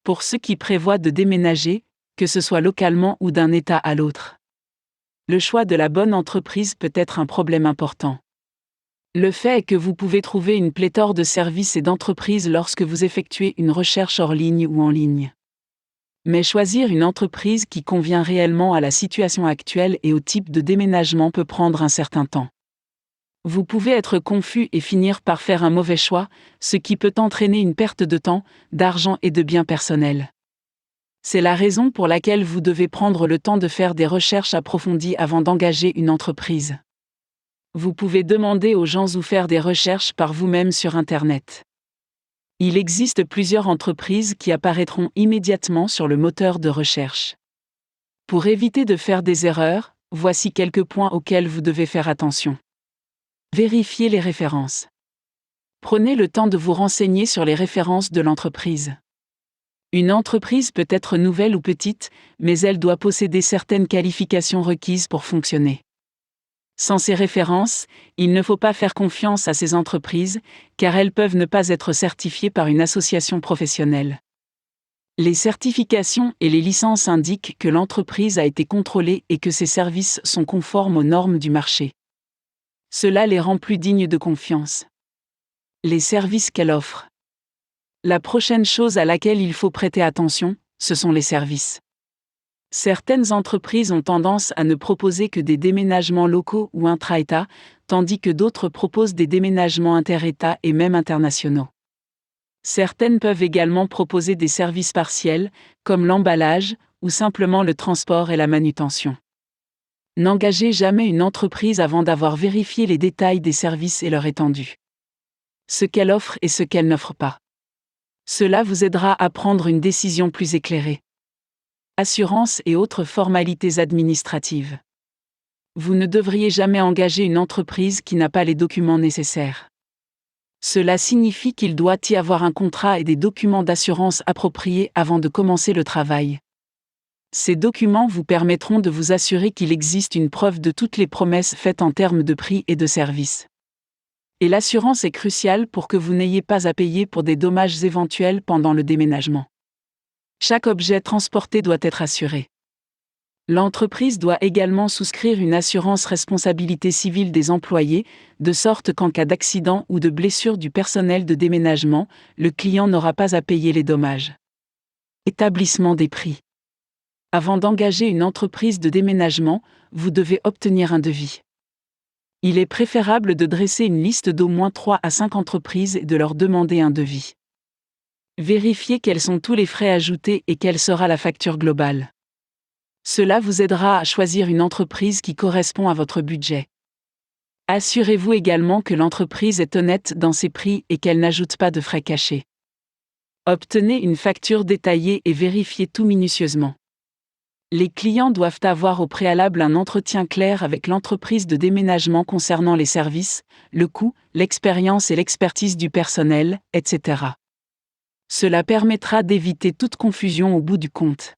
pour ceux qui prévoient de déménager, que ce soit localement ou d'un État à l'autre. Le choix de la bonne entreprise peut être un problème important. Le fait est que vous pouvez trouver une pléthore de services et d'entreprises lorsque vous effectuez une recherche hors ligne ou en ligne. Mais choisir une entreprise qui convient réellement à la situation actuelle et au type de déménagement peut prendre un certain temps. Vous pouvez être confus et finir par faire un mauvais choix, ce qui peut entraîner une perte de temps, d'argent et de biens personnels. C'est la raison pour laquelle vous devez prendre le temps de faire des recherches approfondies avant d'engager une entreprise. Vous pouvez demander aux gens ou faire des recherches par vous-même sur Internet. Il existe plusieurs entreprises qui apparaîtront immédiatement sur le moteur de recherche. Pour éviter de faire des erreurs, voici quelques points auxquels vous devez faire attention. Vérifiez les références. Prenez le temps de vous renseigner sur les références de l'entreprise. Une entreprise peut être nouvelle ou petite, mais elle doit posséder certaines qualifications requises pour fonctionner. Sans ces références, il ne faut pas faire confiance à ces entreprises, car elles peuvent ne pas être certifiées par une association professionnelle. Les certifications et les licences indiquent que l'entreprise a été contrôlée et que ses services sont conformes aux normes du marché. Cela les rend plus dignes de confiance. Les services qu'elle offre. La prochaine chose à laquelle il faut prêter attention, ce sont les services. Certaines entreprises ont tendance à ne proposer que des déménagements locaux ou intra-État, tandis que d'autres proposent des déménagements inter-État et même internationaux. Certaines peuvent également proposer des services partiels, comme l'emballage, ou simplement le transport et la manutention. N'engagez jamais une entreprise avant d'avoir vérifié les détails des services et leur étendue. Ce qu'elle offre et ce qu'elle n'offre pas. Cela vous aidera à prendre une décision plus éclairée. Assurances et autres formalités administratives. Vous ne devriez jamais engager une entreprise qui n'a pas les documents nécessaires. Cela signifie qu'il doit y avoir un contrat et des documents d'assurance appropriés avant de commencer le travail. Ces documents vous permettront de vous assurer qu'il existe une preuve de toutes les promesses faites en termes de prix et de services. Et l'assurance est cruciale pour que vous n'ayez pas à payer pour des dommages éventuels pendant le déménagement. Chaque objet transporté doit être assuré. L'entreprise doit également souscrire une assurance responsabilité civile des employés, de sorte qu'en cas d'accident ou de blessure du personnel de déménagement, le client n'aura pas à payer les dommages. Établissement des prix. Avant d'engager une entreprise de déménagement, vous devez obtenir un devis. Il est préférable de dresser une liste d'au moins 3 à 5 entreprises et de leur demander un devis. Vérifiez quels sont tous les frais ajoutés et quelle sera la facture globale. Cela vous aidera à choisir une entreprise qui correspond à votre budget. Assurez-vous également que l'entreprise est honnête dans ses prix et qu'elle n'ajoute pas de frais cachés. Obtenez une facture détaillée et vérifiez tout minutieusement. Les clients doivent avoir au préalable un entretien clair avec l'entreprise de déménagement concernant les services, le coût, l'expérience et l'expertise du personnel, etc. Cela permettra d'éviter toute confusion au bout du compte.